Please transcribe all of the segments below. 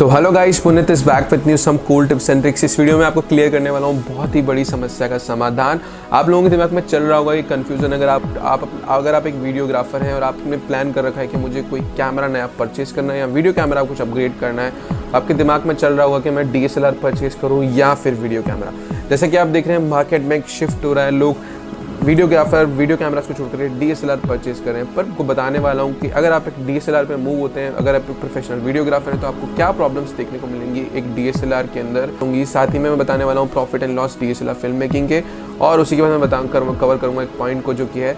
तो hello guys, Puneet is back with new some cool tips and tricks. इस video में आपको क्लियर करने वाला हूँ बहुत ही बड़ी समस्या का समाधान। आप लोगों के दिमाग में चल रहा होगा ये कन्फ्यूजन, अगर आप एक वीडियोग्राफर हैं और आपने प्लान कर रखा है कि मुझे कोई कैमरा नया परचेज करना है या वीडियो कैमरा कुछ अपग्रेड करना है, आपके दिमाग में चल रहा होगा कि मैं DSLR परचेज करूँ या फिर वीडियो कैमरा। जैसे कि आप देख रहे हैं मार्केट में एक शिफ्ट हो रहा है, लोग वीडियोग्राफर वीडियो कैमरास को छोड़कर DSLR परचेज करें। पर आपको बताने वाला हूँ कि अगर आप एक DSLR पे मूव होते हैं, अगर आप एक प्रोफेशनल वीडियोग्राफर हैं, तो आपको क्या प्रॉब्लम्स देखने को मिलेंगी एक DSLR के अंदर होंगी। साथ ही में मैं बताने वाला हूँ profit and loss DSLR film making के, और उसी के बाद मैं कवर करूँगा एक पॉइंट को जो कि है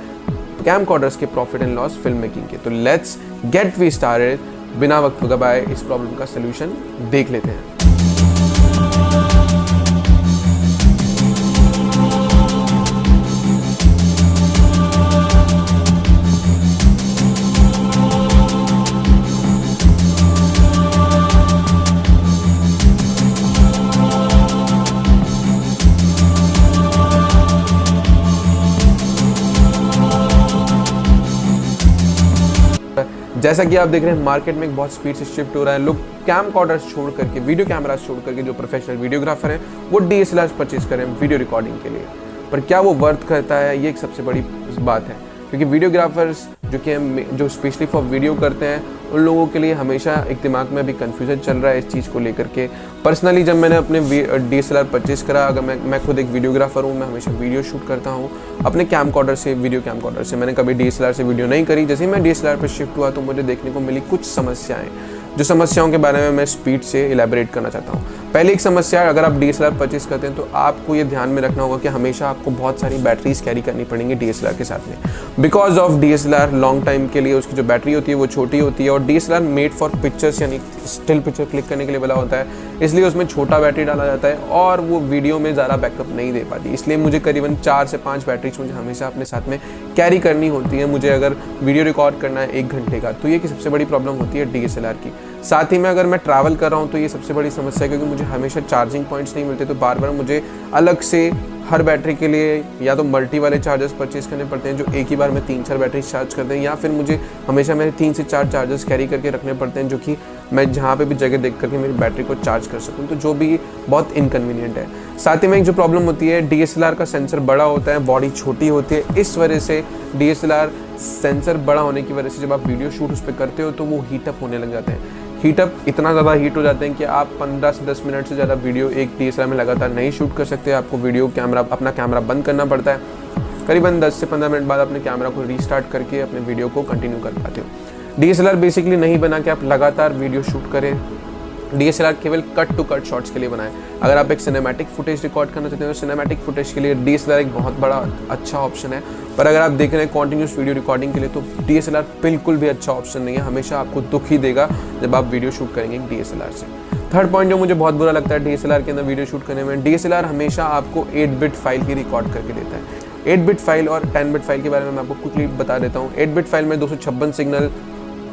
कैमकॉर्डर्स के profit and loss film making के। तो लेट्स गेट वी स्टार्टेड। बिना वक्त गवाए इस प्रॉब्लम का सोल्यूशन देख लेते हैं। जैसा कि आप देख रहे हैं मार्केट में एक बहुत स्पीड से शिफ्ट हो रहा है। लोग कैमकॉर्डर्स छोड़ करके, वीडियो कैमरास छोड़ करके, जो प्रोफेशनल वीडियोग्राफर हैं वो DSLR परचेज करें वीडियो रिकॉर्डिंग के लिए। पर क्या वो वर्थ करता है, ये एक सबसे बड़ी बात है, क्योंकि वीडियोग्राफर्स जो स्पेशली फॉर वीडियो करते हैं उन लोगों के लिए हमेशा एक दिमाग में अभी कन्फ्यूजन चल रहा है इस चीज़ को लेकर के। पर्सनली जब मैंने अपने DSLR परचेज करा, अगर मैं खुद एक वीडियोग्राफर हूँ, मैं हमेशा वीडियो शूट करता हूँ अपने कैमकॉर्डर से, वीडियो कैमकॉर्डर से। मैंने कभी DSLR से वीडियो नहीं करी। जैसे ही मैं DSLR पर शिफ्ट हुआ तो मुझे देखने को मिली कुछ समस्याएं, जो समस्याओं के बारे में मैं स्पीड से इलेबोरेट करना चाहता हूँ। पहली एक समस्या, अगर आप DSLR परचेज करते हैं तो आपको ये ध्यान में रखना होगा कि हमेशा आपको बहुत सारी बैटरीज कैरी करनी पड़ेंगी DSLR के साथ में। Because of DSLR long time के लिए उसकी जो बैटरी होती है वो छोटी होती है, और DSLR मेड फॉर पिक्चर्स यानी स्टिल पिक्चर क्लिक करने के लिए बना होता है, इसलिए उसमें छोटा बैटरी डाला जाता है और वो वीडियो में ज़्यादा बैकअप नहीं दे पाती। इसलिए मुझे करीबन 4 से 5 बैटरीज मुझे हमेशा अपने साथ में कैरी करनी होती है, मुझे अगर वीडियो रिकॉर्ड करना है 1 घंटे का। तो ये की सबसे बड़ी प्रॉब्लम होती है DSLR की। साथ ही में अगर मैं ट्रैवल कर रहा हूँ तो ये सबसे बड़ी समस्या है, क्योंकि मुझे हमेशा चार्जिंग पॉइंट्स नहीं मिलते, तो बार बार मुझे अलग से हर बैटरी के लिए या तो मल्टी वाले चार्जर्स परचेज करने पड़ते हैं जो एक ही बार में 3-4 बैटरी चार्ज करते हैं, या फिर मुझे हमेशा मेरे 3 से 4 चार्जर्स कैरी करके रखने पड़ते हैं, जो कि मैं जहाँ पे भी जगह देख करके मेरी बैटरी को चार्ज कर सकूँ, तो जो भी बहुत इनकन्वीनियंट है। साथ ही में एक जो प्रॉब्लम होती है, DSLR का सेंसर बड़ा होता है, बॉडी छोटी होती है, इस वजह से DSLR सेंसर बड़ा होने की वजह से जब आप वीडियो शूट उस पर करते हो तो वो हीटअप होने लग जाते हैं। हीटअप इतना ज़्यादा हीट हो जाते हैं कि आप 15 से 10 मिनट से ज़्यादा वीडियो एक DSLR में लगातार नहीं शूट कर सकते। आपको अपना कैमरा बंद करना पड़ता है। करीबन 10 से 15 मिनट बाद अपने कैमरा को रीस्टार्ट करके अपने वीडियो को कंटिन्यू कर पाते हो। DSLR बेसिकली नहीं बना कि आप लगातार वीडियो शूट करें। DSLR केवल कट टू कट शॉट्स के लिए बनाएं। अगर आप एक सिनेमैटिक फुटेज रिकॉर्ड करना चाहते हैं तो सिनेमैटिक फुटेज के लिए DSLR एक बहुत बड़ा अच्छा ऑप्शन है। पर अगर आप देख रहे हैं कॉन्टिन्यूस वीडियो रिकॉर्डिंग के लिए तो DSLR बिल्कुल भी अच्छा ऑप्शन नहीं है। हमेशा आपको दुख ही देगा जब आप वीडियो शूट करेंगे DSLR से। थर्ड पॉइंट जो मुझे बहुत बुरा लगता है DSLR के अंदर वीडियो शूट करने में, DSLR हमेशा आपको 8 बिट फाइल की रिकॉर्ड करके देता है। 8 बिट फाइल और 10 बिट फाइल के बारे में मैं आपको क्विकली बता देता हूँ। 8 बिट फाइल में 256 सिग्नल,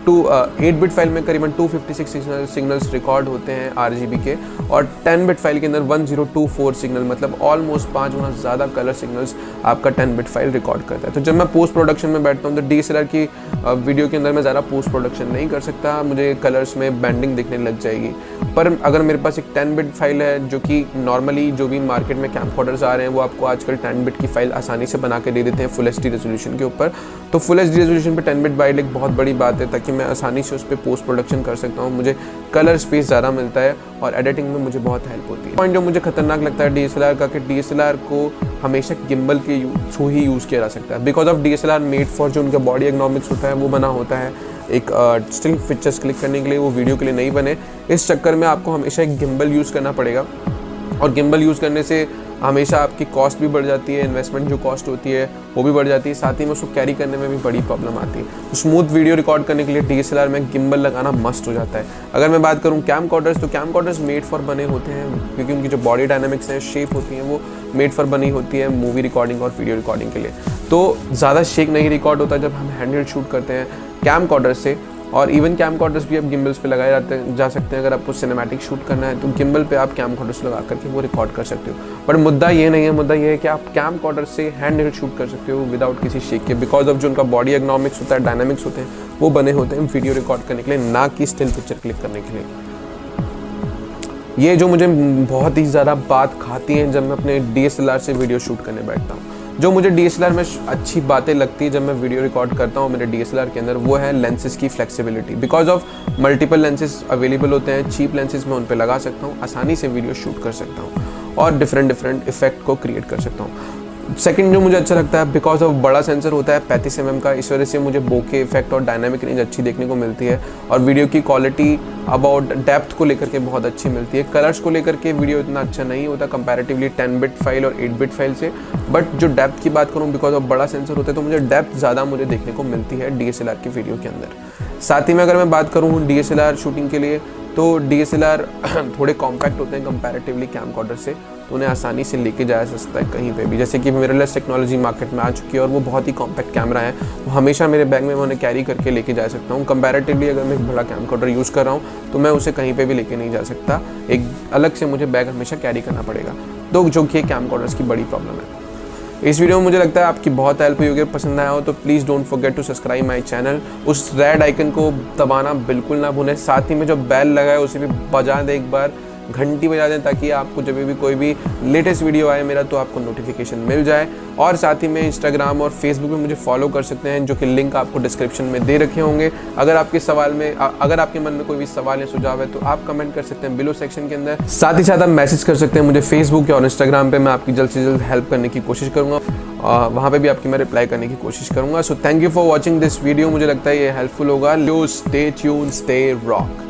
8 बिट फाइल में करीबन 256 सिग्नल्स रिकॉर्ड होते हैं RGB के, और 10 बिट फाइल के अंदर 1024 सिग्नल, मतलब ऑलमोस्ट 5 गुना ज़्यादा कलर सिग्नल्स आपका 10 बिट फाइल रिकॉर्ड करता है। तो जब मैं पोस्ट प्रोडक्शन में बैठता हूँ तो DSLR की वीडियो के अंदर मैं ज़्यादा पोस्ट प्रोडक्शन नहीं कर सकता, मुझे कलर्स में बैंडिंग दिखने लग जाएगी। पर अगर मेरे पास एक 10 बिट फाइल है, जो कि नॉर्मली जो भी मार्केट में कैमकॉर्डर्स आ रहे हैं वो आपको आजकल 10 बिट की फाइल आसानी से बना के दे देते हैं फुल HD रेजोल्यूशन के ऊपर। तो फुल HD रेजोल्यूशन पे 10 बिट फाइल एक बहुत बड़ी बात है, ताकि मैं आसानी से उस पर पोस्ट प्रोडक्शन कर सकता हूँ। मुझे कलर स्पेस ज़्यादा मिलता है और एडिटिंग में मुझे बहुत हेल्प होती है। पॉइंट जो मुझे खतरनाक लगता है DSLR का, कि DSLR को हमेशा गिम्बल के थ्रू ही यूज़ किया जा सकता है। Because of DSLR made for जो उनका बॉडी एग्नॉमिक्स होता है वो बना होता है एक स्टिल पिक्चर्स क्लिक करने के लिए, वो वीडियो के लिए नहीं बने। इस चक्कर में आपको हमेशा एक गिम्बल यूज़ करना पड़ेगा, और गिम्बल यूज़ करने से हमेशा आपकी कॉस्ट भी बढ़ जाती है, इन्वेस्टमेंट जो कॉस्ट होती है वो भी बढ़ जाती है, साथ ही में उसको कैरी करने में भी बड़ी प्रॉब्लम आती है। तो स्मूथ वीडियो रिकॉर्ड करने के लिए DSLR में गिम्बल लगाना मस्ट हो जाता है। अगर मैं बात करूँ कैमकॉर्डर्स, तो कैमकॉर्डर्स मेड फॉर बने होते हैं, क्योंकि उनकी जो बॉडी डायनामिक्स है, शेप होती है, वो मेड फॉर बनी होती है मूवी रिकॉर्डिंग और वीडियो रिकॉर्डिंग के लिए। तो ज़्यादा शेक नहीं रिकॉर्ड होता जब हम हैंडहेल्ड शूट करते हैं कैमकॉर्डर से। और इवन कैमकॉर्डर्स भी अब गिम्बल्स पे लगाए जा सकते हैं। अगर आपको सिनेमैटिक शूट करना है तो गिम्बल पे आप कैमकॉर्डर्स लगा करके वो रिकॉर्ड कर सकते हो। बट मुद्दा ये नहीं है, मुद्दा ये है कि आप कैमकॉर्डर से हैंड हेल्ड शूट कर सकते हो विदाउट किसी शेक के, बिकॉज ऑफ जो उनका बॉडी एग्नॉमिक्स होता है, डायनामिक्स होते हैं, वो बने होते हैं वीडियो रिकॉर्ड करने के लिए, ना कि स्टिल पिक्चर क्लिक करने के लिए। ये जो मुझे बहुत ही ज़्यादा बात खाती हैं जब मैं अपने DSLR से वीडियो शूट करने बैठता हूँ। जो मुझे DSLR में अच्छी बातें लगती है जब मैं वीडियो रिकॉर्ड करता हूँ मेरे DSLR के अंदर, वो है लेंसेज की flexibility. Because of multiple lenses available होते हैं, चीप लेंसेज मैं उन पर लगा सकता हूँ, आसानी से वीडियो शूट कर सकता हूँ और डिफरेंट इफेक्ट को क्रिएट कर सकता हूँ। सेकंड जो मुझे अच्छा लगता है, बिकॉज ऑफ बड़ा सेंसर होता है 35 mm का, इस वजह से मुझे बोके इफेक्ट और डायनामिक रेंज अच्छी देखने को मिलती है और वीडियो की क्वालिटी अबाउट डेप्थ को लेकर के बहुत अच्छी मिलती है। कलर्स को लेकर के वीडियो इतना अच्छा नहीं होता कंपैरेटिवली 10 बिट फाइल और 8 बिट फाइल से, बट जो डेप्थ की बात करूँ बिकॉज ऑफ बड़ा सेंसर होता है तो मुझे डेप्थ ज़्यादा मुझे देखने को मिलती है DSLR की वीडियो के अंदर। साथ ही में अगर मैं बात करूँ DSLR शूटिंग के लिए, तो DSLR थोड़े कॉम्पैक्ट होते हैं कंपैरेटिवली कैमकॉर्डर से, तो उन्हें आसानी से लेके जाया जा सकता है कहीं पे भी। जैसे कि मिररलेस टेक्नोलॉजी मार्केट में आ चुकी है और वो बहुत ही कॉम्पैक्ट कैमरा है, वो हमेशा मेरे बैग में मैं उन्हें कैरी करके लेके जा सकता हूँ। कंपैरेटिवली अगर मैं एक बड़ा कैमकॉर्डर यूज़ कर रहा हूँ तो मैं उसे कहीं पे भी लेके नहीं जा सकता, एक अलग से मुझे बैग हमेशा कैरी करना पड़ेगा, तो जो कि कैमकॉर्डर्स की बड़ी प्रॉब्लम है। इस वीडियो में मुझे लगता है आपकी बहुत हेल्प हुई होगी। पसंद आया हो तो please don't forget to subscribe my channel. उस रेड आइकन को दबाना बिल्कुल ना भूलें, साथ ही में जो बेल लगा है उसे भी बजा दें, एक बार घंटी बजा दें, ताकि आपको जब भी कोई भी लेटेस्ट वीडियो आए मेरा तो आपको नोटिफिकेशन मिल जाए। और साथ ही में इंस्टाग्राम और फेसबुक पे मुझे फॉलो कर सकते हैं, जो कि लिंक आपको डिस्क्रिप्शन में दे रखे होंगे। अगर आपके मन में कोई भी सवाल या सुझाव है तो आप कमेंट कर सकते हैं बिलो सेक्शन के अंदर। साथ ही साथ आप मैसेज कर सकते हैं मुझे फेसबुक और इंस्टाग्राम पे, मैं आपकी जल्द से जल्द हेल्प करने की कोशिश करूँगा, वहाँ पे भी आपकी मैं रिप्लाई करने की कोशिश करूँगा। So thank you for watching this video, मुझे लगता है ये हेल्पफुल होगा। Stay tuned, stay rock.